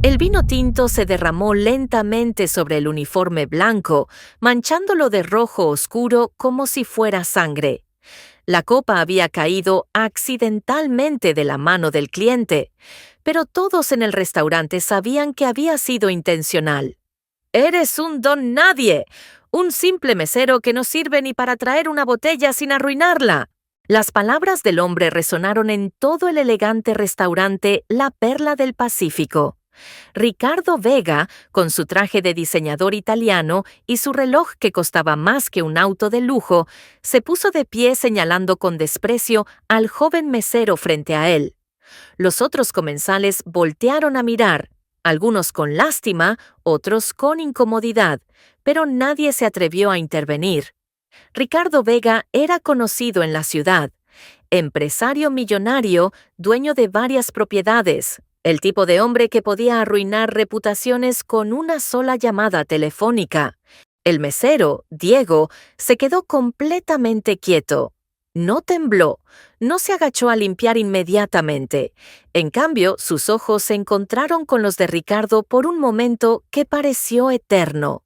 El vino tinto se derramó lentamente sobre el uniforme blanco, manchándolo de rojo oscuro como si fuera sangre. La copa había caído accidentalmente de la mano del cliente, pero todos en el restaurante sabían que había sido intencional. «Eres un don nadie, un simple mesero que no sirve ni para traer una botella sin arruinarla». Las palabras del hombre resonaron en todo el elegante restaurante La Perla del Pacífico. Ricardo Vega, con su traje de diseñador italiano y su reloj que costaba más que un auto de lujo, se puso de pie señalando con desprecio al joven mesero frente a él. Los otros comensales voltearon a mirar, algunos con lástima, otros con incomodidad, pero nadie se atrevió a intervenir. Ricardo Vega era conocido en la ciudad, empresario millonario, dueño de varias propiedades, el tipo de hombre que podía arruinar reputaciones con una sola llamada telefónica. El mesero, Diego, se quedó completamente quieto. No tembló, no se agachó a limpiar inmediatamente. En cambio, sus ojos se encontraron con los de Ricardo por un momento que pareció eterno.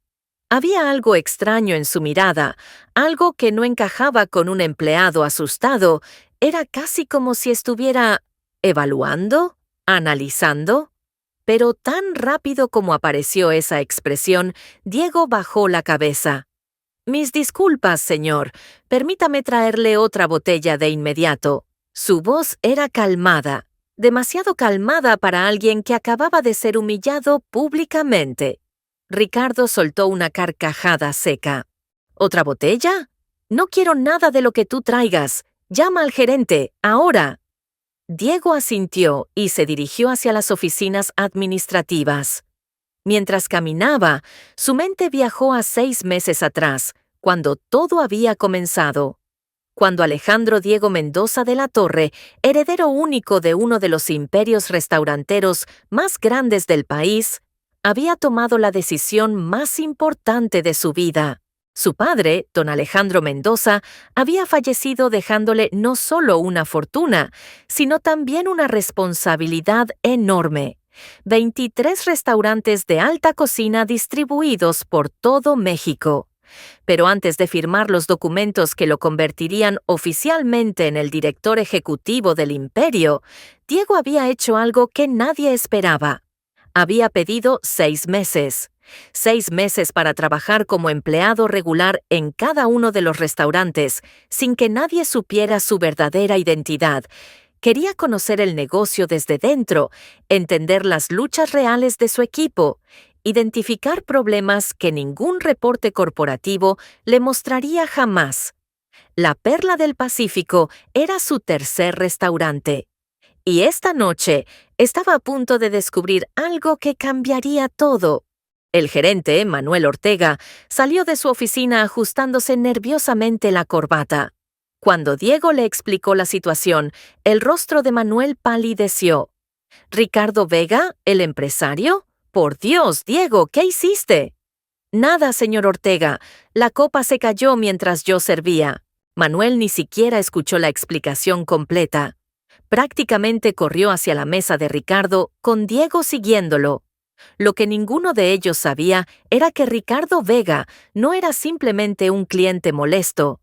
Había algo extraño en su mirada, algo que no encajaba con un empleado asustado. Era casi como si estuviera evaluando, analizando. Pero tan rápido como apareció esa expresión, Diego bajó la cabeza. «Mis disculpas, señor. Permítame traerle otra botella de inmediato». Su voz era calmada, demasiado calmada para alguien que acababa de ser humillado públicamente. Ricardo soltó una carcajada seca. «¿Otra botella? No quiero nada de lo que tú traigas. Llama al gerente, ahora». Diego asintió y se dirigió hacia las oficinas administrativas. Mientras caminaba, su mente viajó a 6 meses atrás, cuando todo había comenzado. Cuando Alejandro Diego Mendoza de la Torre, heredero único de uno de los imperios restauranteros más grandes del país, había tomado la decisión más importante de su vida. Su padre, don Alejandro Mendoza, había fallecido dejándole no solo una fortuna, sino también una responsabilidad enorme. 23 restaurantes de alta cocina distribuidos por todo México. Pero antes de firmar los documentos que lo convertirían oficialmente en el director ejecutivo del imperio, Diego había hecho algo que nadie esperaba. Había pedido 6 meses. 6 meses para trabajar como empleado regular en cada uno de los restaurantes, sin que nadie supiera su verdadera identidad. Quería conocer el negocio desde dentro, entender las luchas reales de su equipo, identificar problemas que ningún reporte corporativo le mostraría jamás. La Perla del Pacífico era su tercer restaurante. Y esta noche estaba a punto de descubrir algo que cambiaría todo. El gerente, Manuel Ortega, salió de su oficina ajustándose nerviosamente la corbata. Cuando Diego le explicó la situación, el rostro de Manuel palideció. «¿Ricardo Vega, el empresario? Por Dios, Diego, ¿qué hiciste?» «Nada, señor Ortega. La copa se cayó mientras yo servía». Manuel ni siquiera escuchó la explicación completa. Prácticamente corrió hacia la mesa de Ricardo, con Diego siguiéndolo. Lo que ninguno de ellos sabía era que Ricardo Vega no era simplemente un cliente molesto.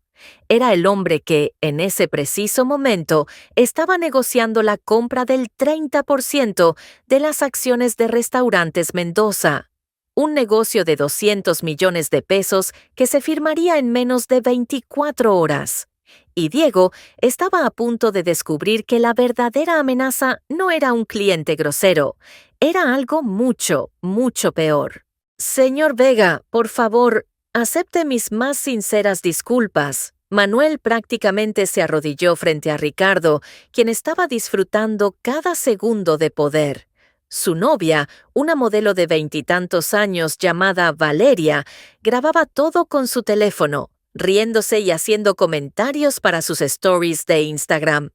Era el hombre que, en ese preciso momento, estaba negociando la compra del 30% de las acciones de Restaurantes Mendoza. Un negocio de 200 millones de pesos que se firmaría en menos de 24 horas. Y Diego estaba a punto de descubrir que la verdadera amenaza no era un cliente grosero, era algo mucho, mucho peor. «Señor Vega, por favor, acepte mis más sinceras disculpas». Manuel prácticamente se arrodilló frente a Ricardo, quien estaba disfrutando cada segundo de poder. Su novia, una modelo de 20 y tantos años llamada Valeria, grababa todo con su teléfono, riéndose y haciendo comentarios para sus stories de Instagram.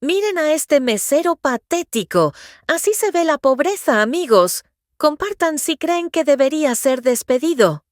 «Miren a este mesero patético. Así se ve la pobreza, amigos. Compartan si creen que debería ser despedido».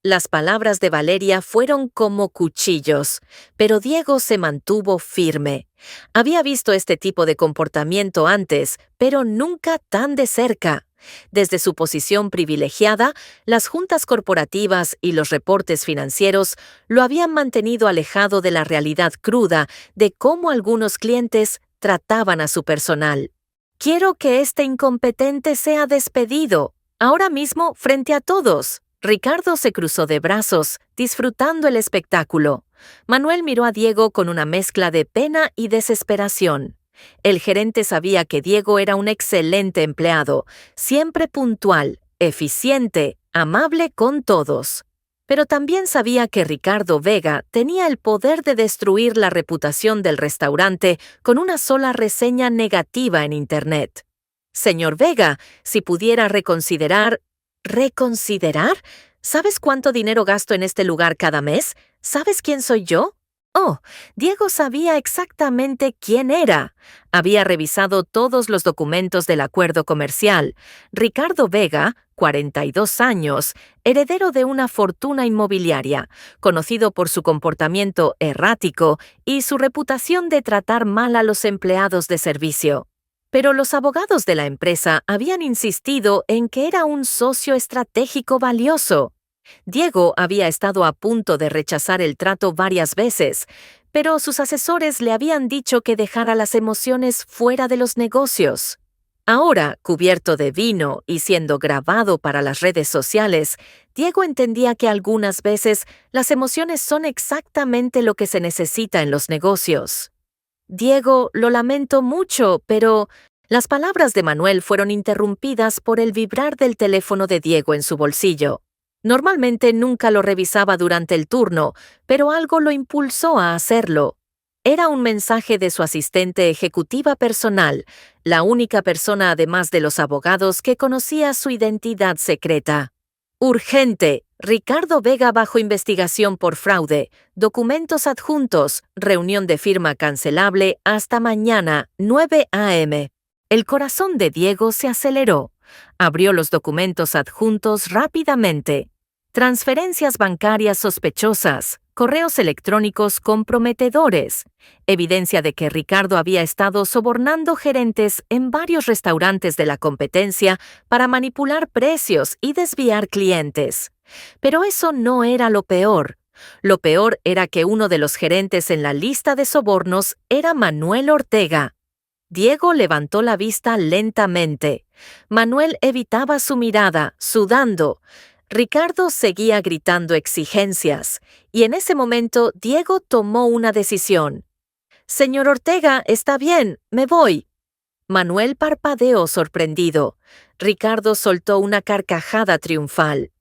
Las palabras de Valeria fueron como cuchillos, pero Diego se mantuvo firme. Había visto este tipo de comportamiento antes, pero nunca tan de cerca. Desde su posición privilegiada, las juntas corporativas y los reportes financieros lo habían mantenido alejado de la realidad cruda de cómo algunos clientes trataban a su personal. «Quiero que este incompetente sea despedido, ahora mismo frente a todos». Ricardo se cruzó de brazos, disfrutando el espectáculo. Manuel miró a Diego con una mezcla de pena y desesperación. El gerente sabía que Diego era un excelente empleado, siempre puntual, eficiente, amable con todos. Pero también sabía que Ricardo Vega tenía el poder de destruir la reputación del restaurante con una sola reseña negativa en Internet. «Señor Vega, si pudiera reconsiderar». «¿Reconsiderar? ¿Sabes cuánto dinero gasto en este lugar cada mes? ¿Sabes quién soy yo?» Oh, Diego sabía exactamente quién era. Había revisado todos los documentos del acuerdo comercial. Ricardo Vega, 42 años, heredero de una fortuna inmobiliaria, conocido por su comportamiento errático y su reputación de tratar mal a los empleados de servicio. Pero los abogados de la empresa habían insistido en que era un socio estratégico valioso. Diego había estado a punto de rechazar el trato varias veces, pero sus asesores le habían dicho que dejara las emociones fuera de los negocios. Ahora, cubierto de vino y siendo grabado para las redes sociales, Diego entendía que algunas veces las emociones son exactamente lo que se necesita en los negocios. «Diego, lo lamento mucho, pero…». Las palabras de Manuel fueron interrumpidas por el vibrar del teléfono de Diego en su bolsillo. Normalmente nunca lo revisaba durante el turno, pero algo lo impulsó a hacerlo. Era un mensaje de su asistente ejecutiva personal, la única persona además de los abogados que conocía su identidad secreta. «Urgente. Ricardo Vega bajo investigación por fraude. Documentos adjuntos. Reunión de firma cancelable hasta mañana, 9 a.m. El corazón de Diego se aceleró. Abrió los documentos adjuntos rápidamente. Transferencias bancarias sospechosas, correos electrónicos comprometedores, evidencia de que Ricardo había estado sobornando gerentes en varios restaurantes de la competencia para manipular precios y desviar clientes. Pero eso no era lo peor. Lo peor era que uno de los gerentes en la lista de sobornos era Manuel Ortega. Diego levantó la vista lentamente. Manuel evitaba su mirada, sudando. Ricardo seguía gritando exigencias, y en ese momento Diego tomó una decisión. «Señor Ortega, está bien, me voy». Manuel parpadeó sorprendido. Ricardo soltó una carcajada triunfal.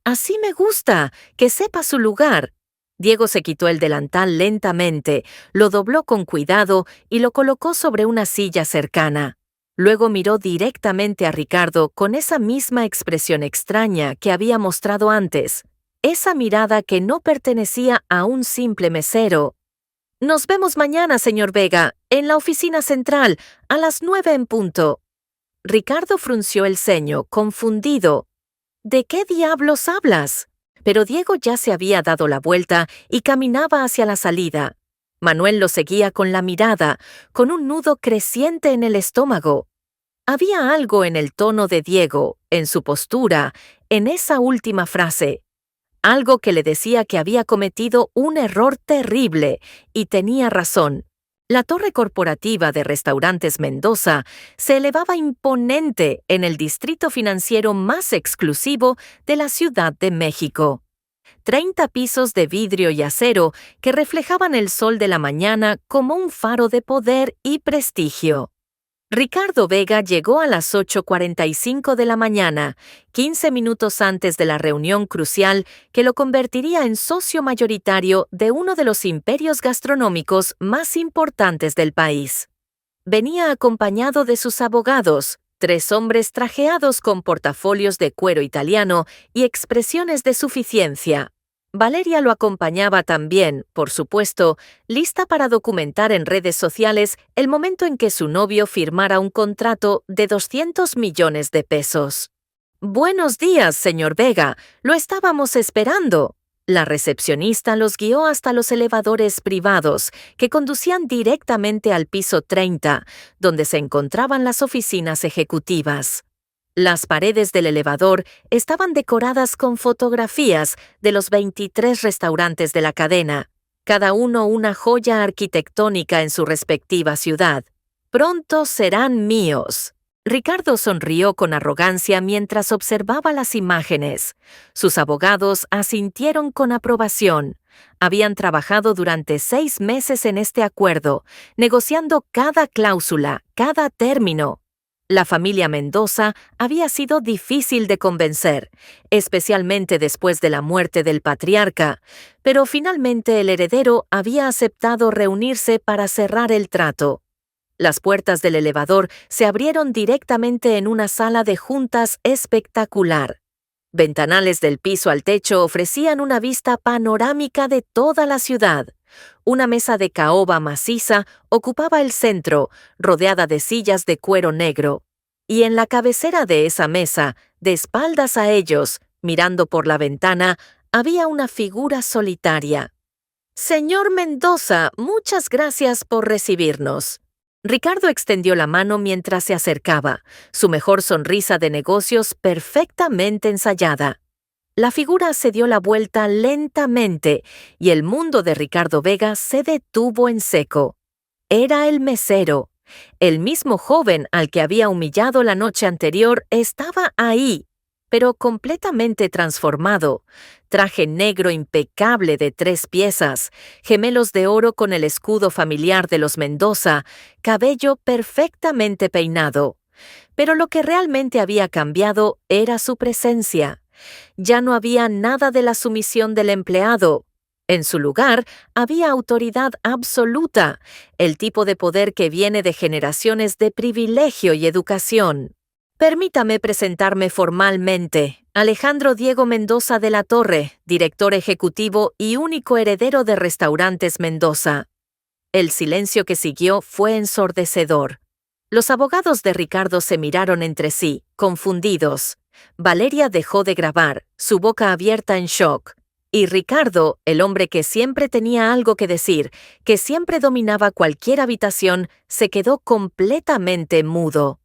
«Así me gusta, que sepa su lugar». Diego se quitó el delantal lentamente, lo dobló con cuidado y lo colocó sobre una silla cercana. Luego miró directamente a Ricardo con esa misma expresión extraña que había mostrado antes, esa mirada que no pertenecía a un simple mesero. «Nos vemos mañana, señor Vega, en la oficina central, a las 9 en punto». Ricardo frunció el ceño, confundido. «¿De qué diablos hablas?». Pero Diego ya se había dado la vuelta y caminaba hacia la salida. Manuel lo seguía con la mirada, con un nudo creciente en el estómago. Había algo en el tono de Diego, en su postura, en esa última frase. Algo que le decía que había cometido un error terrible, y tenía razón. La torre corporativa de Restaurantes Mendoza se elevaba imponente en el distrito financiero más exclusivo de la Ciudad de México. 30 pisos de vidrio y acero que reflejaban el sol de la mañana como un faro de poder y prestigio. Ricardo Vega llegó a las 8:45 de la mañana, 15 minutos antes de la reunión crucial que lo convertiría en socio mayoritario de uno de los imperios gastronómicos más importantes del país. Venía acompañado de sus abogados, 3 hombres trajeados con portafolios de cuero italiano y expresiones de suficiencia. Valeria lo acompañaba también, por supuesto, lista para documentar en redes sociales el momento en que su novio firmara un contrato de 200 millones de pesos. «Buenos días, señor Vega, lo estábamos esperando». La recepcionista los guió hasta los elevadores privados que conducían directamente al piso 30, donde se encontraban las oficinas ejecutivas. Las paredes del elevador estaban decoradas con fotografías de los 23 restaurantes de la cadena, cada uno una joya arquitectónica en su respectiva ciudad. Pronto serán míos. Ricardo sonrió con arrogancia mientras observaba las imágenes. Sus abogados asintieron con aprobación. Habían trabajado durante 6 meses en este acuerdo, negociando cada cláusula, cada término. La familia Mendoza había sido difícil de convencer, especialmente después de la muerte del patriarca, pero finalmente el heredero había aceptado reunirse para cerrar el trato. Las puertas del elevador se abrieron directamente en una sala de juntas espectacular. Ventanales del piso al techo ofrecían una vista panorámica de toda la ciudad. Una mesa de caoba maciza ocupaba el centro, rodeada de sillas de cuero negro. Y en la cabecera de esa mesa, de espaldas a ellos, mirando por la ventana, había una figura solitaria. «Señor Mendoza, muchas gracias por recibirnos». Ricardo extendió la mano mientras se acercaba, su mejor sonrisa de negocios perfectamente ensayada. La figura se dio la vuelta lentamente y el mundo de Ricardo Vega se detuvo en seco. Era el mesero. El mismo joven al que había humillado la noche anterior estaba ahí, pero completamente transformado. Traje negro impecable de 3 piezas, gemelos de oro con el escudo familiar de los Mendoza, cabello perfectamente peinado. Pero lo que realmente había cambiado era su presencia. Ya no había nada de la sumisión del empleado. En su lugar, había autoridad absoluta, el tipo de poder que viene de generaciones de privilegio y educación. Permítame presentarme formalmente. Alejandro Diego Mendoza de la Torre, director ejecutivo y único heredero de Restaurantes Mendoza. El silencio que siguió fue ensordecedor. Los abogados de Ricardo se miraron entre sí, confundidos. Valeria dejó de grabar, su boca abierta en shock. Y Ricardo, el hombre que siempre tenía algo que decir, que siempre dominaba cualquier habitación, se quedó completamente mudo.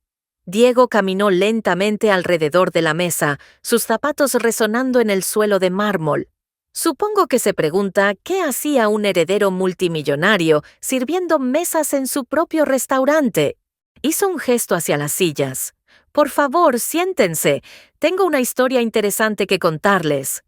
Diego caminó lentamente alrededor de la mesa, sus zapatos resonando en el suelo de mármol. Supongo que se pregunta qué hacía un heredero multimillonario sirviendo mesas en su propio restaurante. Hizo un gesto hacia las sillas. Por favor, siéntense. Tengo una historia interesante que contarles.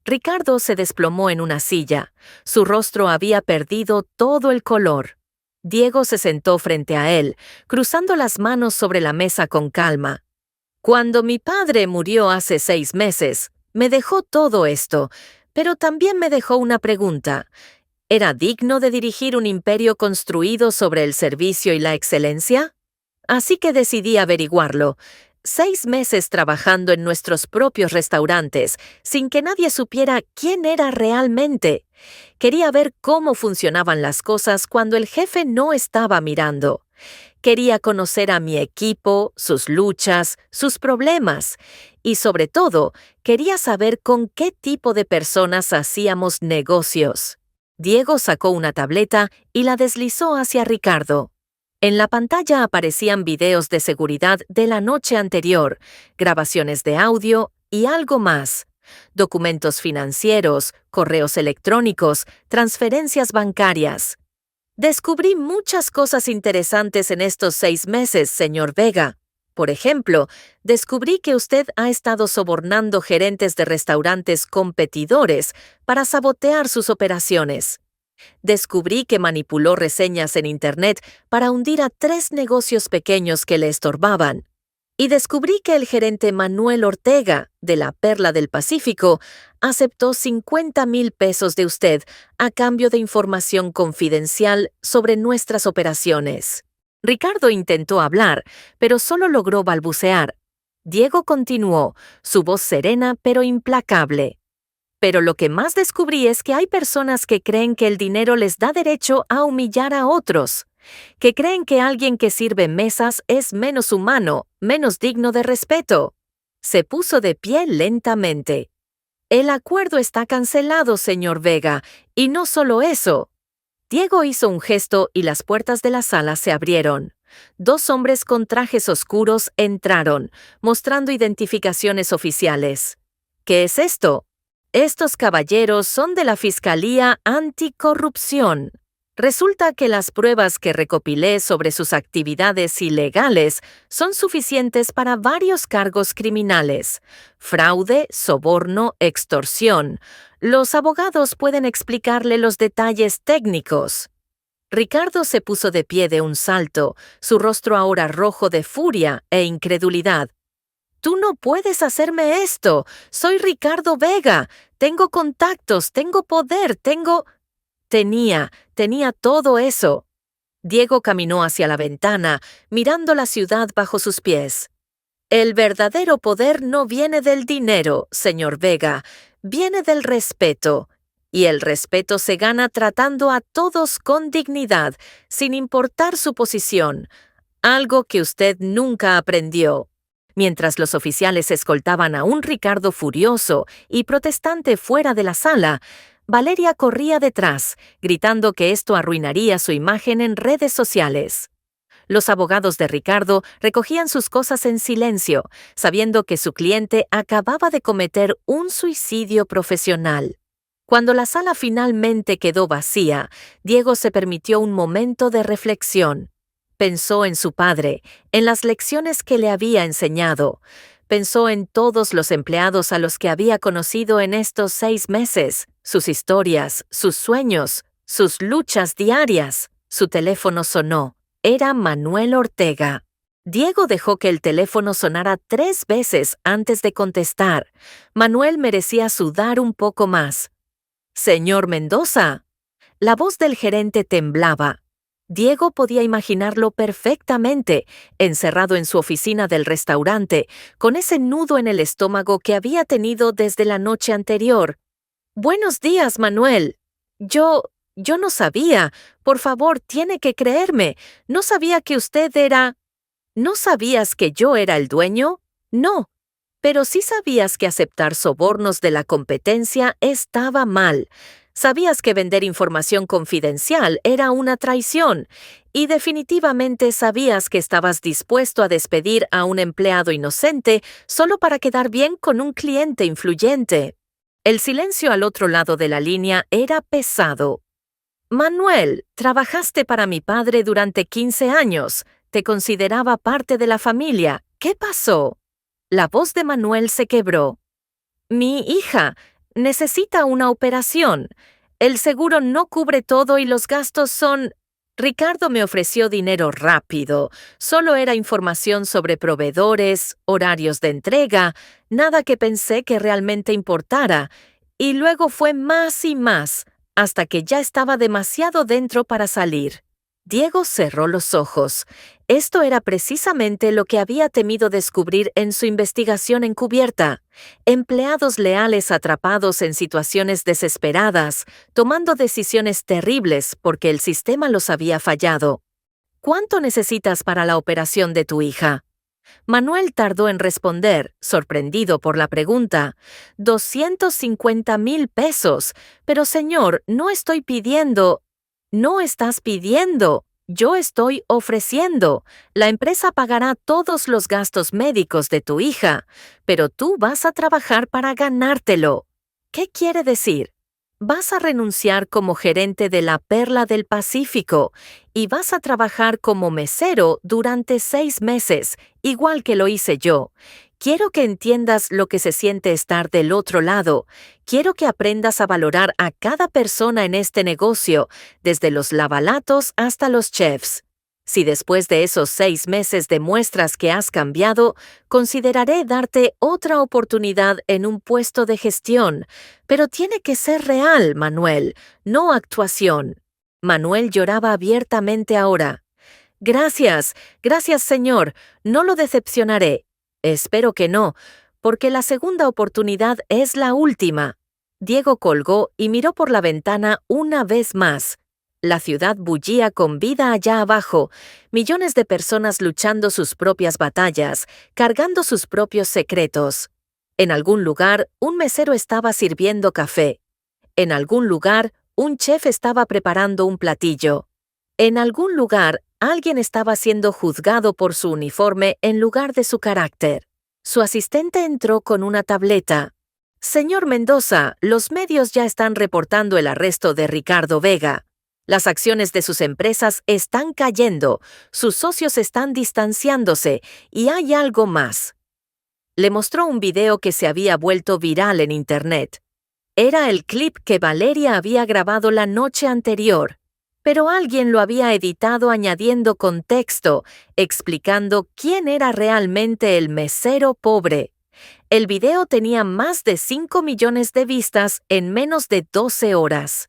Ricardo se desplomó en una silla. Su rostro había perdido todo el color. Diego se sentó frente a él, cruzando las manos sobre la mesa con calma. Cuando mi padre murió hace 6 meses, me dejó todo esto, pero también me dejó una pregunta. ¿Era digno de dirigir un imperio construido sobre el servicio y la excelencia? Así que decidí averiguarlo. 6 meses trabajando en nuestros propios restaurantes, sin que nadie supiera quién era realmente. Quería ver cómo funcionaban las cosas cuando el jefe no estaba mirando. Quería conocer a mi equipo, sus luchas, sus problemas. Y sobre todo, quería saber con qué tipo de personas hacíamos negocios. Diego sacó una tableta y la deslizó hacia Ricardo. En la pantalla aparecían videos de seguridad de la noche anterior, grabaciones de audio y algo más. Documentos financieros, correos electrónicos, transferencias bancarias. Descubrí muchas cosas interesantes en estos 6 meses, señor Vega. Por ejemplo, descubrí que usted ha estado sobornando gerentes de restaurantes competidores para sabotear sus operaciones. Descubrí que manipuló reseñas en Internet para hundir a 3 negocios pequeños que le estorbaban. Y descubrí que el gerente Manuel Ortega, de la Perla del Pacífico, aceptó 50,000 pesos de usted a cambio de información confidencial sobre nuestras operaciones. Ricardo intentó hablar, pero solo logró balbucear. Diego continuó, su voz serena pero implacable. Pero lo que más descubrí es que hay personas que creen que el dinero les da derecho a humillar a otros, que creen que alguien que sirve mesas es menos humano, menos digno de respeto. Se puso de pie lentamente. El acuerdo está cancelado, señor Vega, y no solo eso. Diego hizo un gesto y las puertas de la sala se abrieron. 2 hombres con trajes oscuros entraron, mostrando identificaciones oficiales. ¿Qué es esto? Estos caballeros son de la Fiscalía Anticorrupción. Resulta que las pruebas que recopilé sobre sus actividades ilegales son suficientes para varios cargos criminales: fraude, soborno, extorsión. Los abogados pueden explicarle los detalles técnicos. Ricardo se puso de pie de un salto, su rostro ahora rojo de furia e incredulidad. «Tú no puedes hacerme esto. Soy Ricardo Vega. Tengo contactos, tengo poder, Tenía todo eso». Diego caminó hacia la ventana, mirando la ciudad bajo sus pies. «El verdadero poder no viene del dinero, señor Vega, viene del respeto. Y el respeto se gana tratando a todos con dignidad, sin importar su posición, algo que usted nunca aprendió». Mientras los oficiales escoltaban a un Ricardo furioso y protestante fuera de la sala, Valeria corría detrás, gritando que esto arruinaría su imagen en redes sociales. Los abogados de Ricardo recogían sus cosas en silencio, sabiendo que su cliente acababa de cometer un suicidio profesional. Cuando la sala finalmente quedó vacía, Diego se permitió un momento de reflexión. Pensó en su padre, en las lecciones que le había enseñado. Pensó en todos los empleados a los que había conocido en estos 6 meses, sus historias, sus sueños, sus luchas diarias. Su teléfono sonó. Era Manuel Ortega. Diego dejó que el teléfono sonara 3 veces antes de contestar. Manuel merecía sudar un poco más. «Señor Mendoza». La voz del gerente temblaba. Diego podía imaginarlo perfectamente, encerrado en su oficina del restaurante, con ese nudo en el estómago que había tenido desde la noche anterior. «Buenos días, Manuel. Yo no sabía. Por favor, tiene que creerme. No sabía que usted era...» «¿No sabías que yo era el dueño?» «No. Pero sí sabías que aceptar sobornos de la competencia estaba mal. Sabías que vender información confidencial era una traición, y definitivamente sabías que estabas dispuesto a despedir a un empleado inocente solo para quedar bien con un cliente influyente». El silencio al otro lado de la línea era pesado. «Manuel, trabajaste para mi padre durante 15 años. Te consideraba parte de la familia. ¿Qué pasó?» La voz de Manuel se quebró. «Mi hija necesita una operación. El seguro no cubre todo y los gastos son...» Ricardo me ofreció dinero rápido. Solo era información sobre proveedores, horarios de entrega, nada que pensé que realmente importara. Y luego fue más y más, hasta que ya estaba demasiado dentro para salir. Diego cerró los ojos. Esto era precisamente lo que había temido descubrir en su investigación encubierta. Empleados leales atrapados en situaciones desesperadas, tomando decisiones terribles porque el sistema los había fallado. «¿Cuánto necesitas para la operación de tu hija?» Manuel tardó en responder, sorprendido por la pregunta. «250,000 pesos. Pero señor, no estoy pidiendo...» «No estás pidiendo. Yo estoy ofreciendo. La empresa pagará todos los gastos médicos de tu hija, pero tú vas a trabajar para ganártelo». «¿Qué quiere decir?» «Vas a renunciar como gerente de la Perla del Pacífico y vas a trabajar como mesero durante 6 meses, igual que lo hice yo. Quiero que entiendas lo que se siente estar del otro lado. Quiero que aprendas a valorar a cada persona en este negocio, desde los lavalatos hasta los chefs. Si después de esos 6 meses demuestras que has cambiado, consideraré darte otra oportunidad en un puesto de gestión. Pero tiene que ser real, Manuel, no actuación». Manuel lloraba abiertamente ahora. «Gracias, señor. No lo decepcionaré. Espero que no, porque la segunda oportunidad es la última». Diego colgó y miró por la ventana una vez más. La ciudad bullía con vida allá abajo, millones de personas luchando sus propias batallas, cargando sus propios secretos. En algún lugar, un mesero estaba sirviendo café. En algún lugar, un chef estaba preparando un platillo. En algún lugar, alguien estaba siendo juzgado por su uniforme en lugar de su carácter. Su asistente entró con una tableta. Señor Mendoza, los medios ya están reportando el arresto de Ricardo Vega. Las acciones de sus empresas están cayendo, sus socios están distanciándose y hay algo más. Le mostró un video que se había vuelto viral en Internet. Era el clip que Valeria había grabado la noche anterior, pero alguien lo había editado añadiendo contexto, explicando quién era realmente el mesero pobre. El video tenía más de 5 millones de vistas en menos de 12 horas.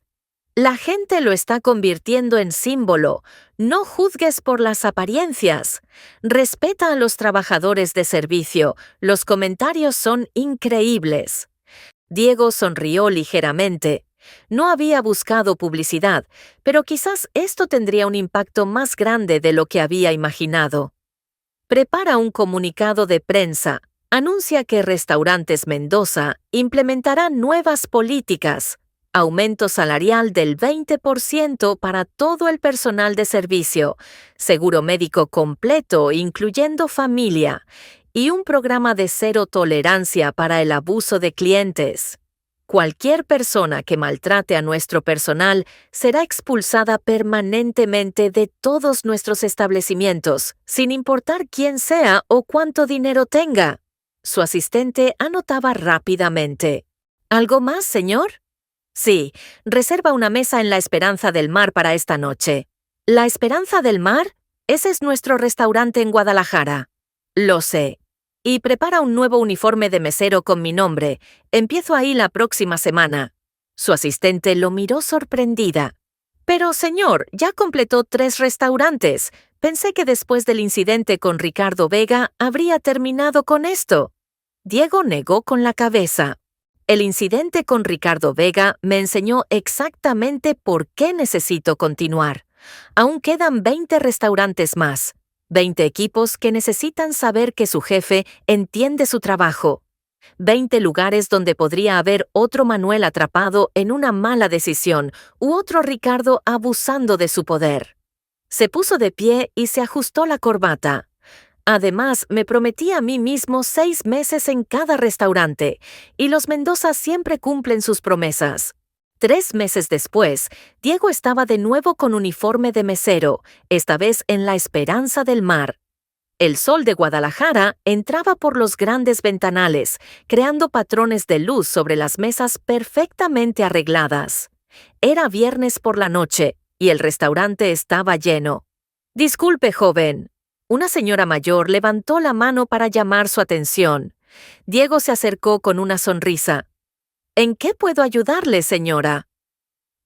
La gente lo está convirtiendo en símbolo. No juzgues por las apariencias. Respeta a los trabajadores de servicio. Los comentarios son increíbles. Diego sonrió ligeramente. No había buscado publicidad, pero quizás esto tendría un impacto más grande de lo que había imaginado. Prepara un comunicado de prensa. Anuncia que Restaurantes Mendoza implementará nuevas políticas. Aumento salarial del 20% para todo el personal de servicio, seguro médico completo incluyendo familia, y un programa de cero tolerancia para el abuso de clientes. Cualquier persona que maltrate a nuestro personal será expulsada permanentemente de todos nuestros establecimientos, sin importar quién sea o cuánto dinero tenga. Su asistente anotaba rápidamente. ¿Algo más, señor? Sí, reserva una mesa en La Esperanza del Mar para esta noche. ¿La Esperanza del Mar? Ese es nuestro restaurante en Guadalajara. Lo sé. Y prepara un nuevo uniforme de mesero con mi nombre. Empiezo ahí la próxima semana. Su asistente lo miró sorprendida. Pero, señor, ya completó 3 restaurantes. Pensé que después del incidente con Ricardo Vega habría terminado con esto. Diego negó con la cabeza. El incidente con Ricardo Vega me enseñó exactamente por qué necesito continuar. Aún quedan 20 restaurantes más, 20 equipos que necesitan saber que su jefe entiende su trabajo, 20 lugares donde podría haber otro Manuel atrapado en una mala decisión u otro Ricardo abusando de su poder. Se puso de pie y se ajustó la corbata. Además, me prometí a mí mismo 6 meses en cada restaurante, y los Mendoza siempre cumplen sus promesas. 3 meses después, Diego estaba de nuevo con uniforme de mesero, esta vez en La Esperanza del Mar. El sol de Guadalajara entraba por los grandes ventanales, creando patrones de luz sobre las mesas perfectamente arregladas. Era viernes por la noche, y el restaurante estaba lleno. «Disculpe, joven». Una señora mayor levantó la mano para llamar su atención. Diego se acercó con una sonrisa. «¿En qué puedo ayudarle, señora?»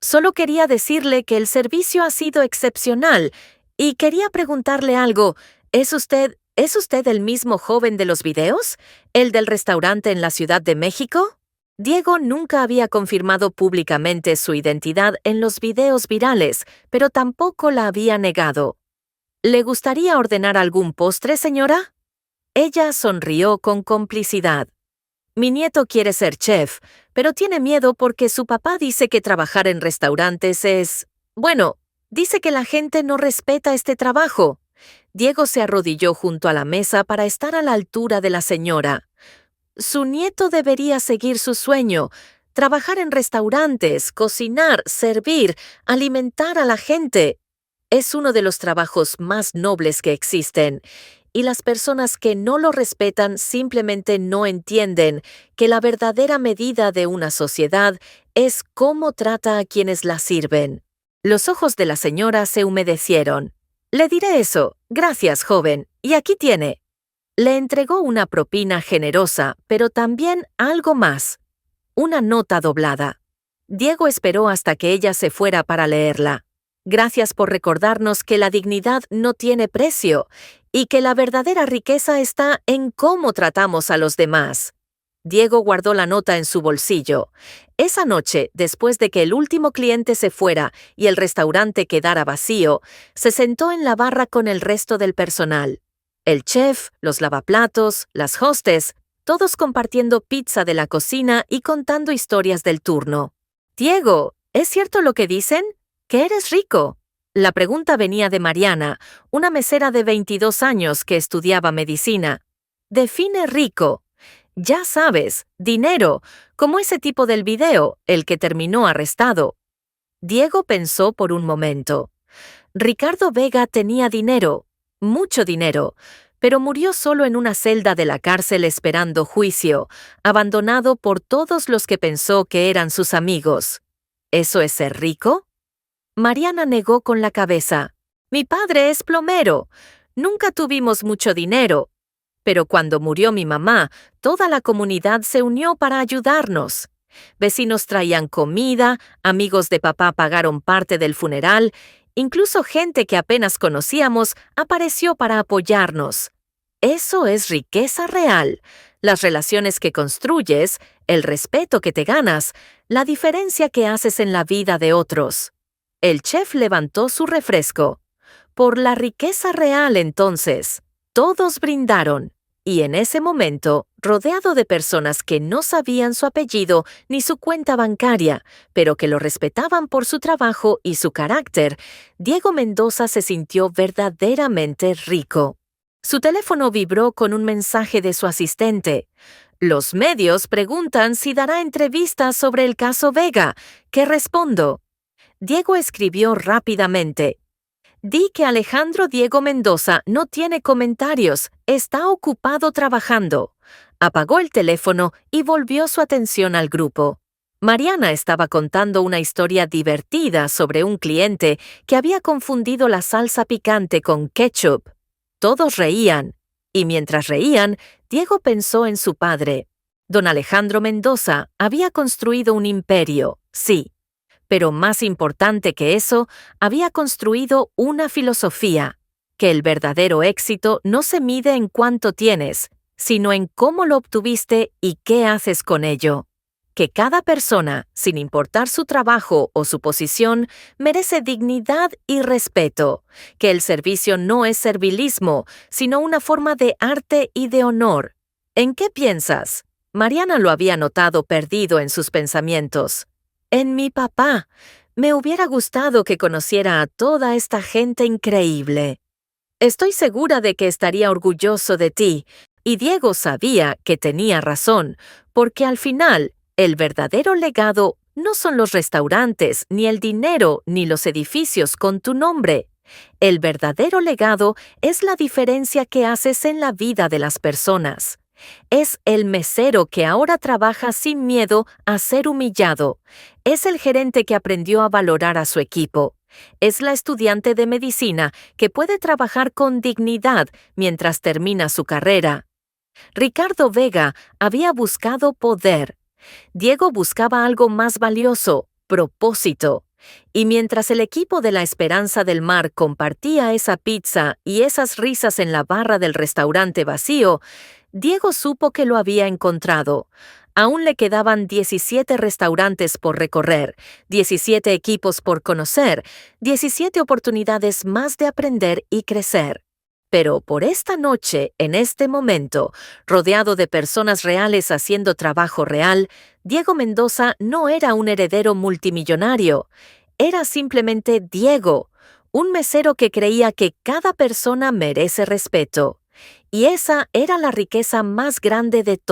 «Solo quería decirle que el servicio ha sido excepcional y quería preguntarle algo. ¿Es usted el mismo joven de los videos? ¿El del restaurante en la Ciudad de México?» Diego nunca había confirmado públicamente su identidad en los videos virales, pero tampoco la había negado. «¿Le gustaría ordenar algún postre, señora?» Ella sonrió con complicidad. «Mi nieto quiere ser chef, pero tiene miedo porque su papá dice que trabajar en restaurantes es... Bueno, dice que la gente no respeta este trabajo». Diego se arrodilló junto a la mesa para estar a la altura de la señora. Su nieto debería seguir su sueño, trabajar en restaurantes, cocinar, servir, alimentar a la gente. Es uno de los trabajos más nobles que existen, y las personas que no lo respetan simplemente no entienden que la verdadera medida de una sociedad es cómo trata a quienes la sirven. Los ojos de la señora se humedecieron. «Le diré eso. Gracias, joven. Y aquí tiene». Le entregó una propina generosa, pero también algo más. Una nota doblada. Diego esperó hasta que ella se fuera para leerla. «Gracias por recordarnos que la dignidad no tiene precio y que la verdadera riqueza está en cómo tratamos a los demás». Diego guardó la nota en su bolsillo. Esa noche, después de que el último cliente se fuera y el restaurante quedara vacío, se sentó en la barra con el resto del personal. El chef, los lavaplatos, las hostes, todos compartiendo pizza de la cocina y contando historias del turno. «Diego, ¿es cierto lo que dicen? ¿Que eres rico?» La pregunta venía de Mariana, una mesera de 22 años que estudiaba medicina. Define rico. Ya sabes, dinero, como ese tipo del video, el que terminó arrestado. Diego pensó por un momento. Ricardo Vega tenía dinero, mucho dinero, pero murió solo en una celda de la cárcel esperando juicio, abandonado por todos los que pensó que eran sus amigos. ¿Eso es ser rico? Mariana negó con la cabeza. Mi padre es plomero. Nunca tuvimos mucho dinero. Pero cuando murió mi mamá, toda la comunidad se unió para ayudarnos. Vecinos traían comida, amigos de papá pagaron parte del funeral, incluso gente que apenas conocíamos apareció para apoyarnos. Eso es riqueza real. Las relaciones que construyes, el respeto que te ganas, la diferencia que haces en la vida de otros. El chef levantó su refresco. Por la riqueza real, entonces. Todos brindaron. Y en ese momento, rodeado de personas que no sabían su apellido ni su cuenta bancaria, pero que lo respetaban por su trabajo y su carácter, Diego Mendoza se sintió verdaderamente rico. Su teléfono vibró con un mensaje de su asistente. Los medios preguntan si dará entrevistas sobre el caso Vega. ¿Qué respondo? Diego escribió rápidamente. Di que Alejandro Diego Mendoza no tiene comentarios, está ocupado trabajando. Apagó el teléfono y volvió su atención al grupo. Mariana estaba contando una historia divertida sobre un cliente que había confundido la salsa picante con ketchup. Todos reían, y mientras reían, Diego pensó en su padre. Don Alejandro Mendoza había construido un imperio, sí. Pero más importante que eso, había construido una filosofía, que el verdadero éxito no se mide en cuánto tienes, sino en cómo lo obtuviste y qué haces con ello. Que cada persona, sin importar su trabajo o su posición, merece dignidad y respeto, que el servicio no es servilismo, sino una forma de arte y de honor. ¿En qué piensas? Mariana lo había notado perdido en sus pensamientos. En mi papá. Me hubiera gustado que conociera a toda esta gente increíble. Estoy segura de que estaría orgulloso de ti, y Diego sabía que tenía razón, porque al final, el verdadero legado no son los restaurantes, ni el dinero, ni los edificios con tu nombre. El verdadero legado es la diferencia que haces en la vida de las personas. Es el mesero que ahora trabaja sin miedo a ser humillado. Es el gerente que aprendió a valorar a su equipo. Es la estudiante de medicina que puede trabajar con dignidad mientras termina su carrera. Ricardo Vega había buscado poder. Diego buscaba algo más valioso, propósito. Y mientras el equipo de la Esperanza del Mar compartía esa pizza y esas risas en la barra del restaurante vacío, Diego supo que lo había encontrado. Aún le quedaban 17 restaurantes por recorrer, 17 equipos por conocer, 17 oportunidades más de aprender y crecer. Pero por esta noche, en este momento, rodeado de personas reales haciendo trabajo real, Diego Mendoza no era un heredero multimillonario. Era simplemente Diego, un mesero que creía que cada persona merece respeto. Y esa era la riqueza más grande de todas.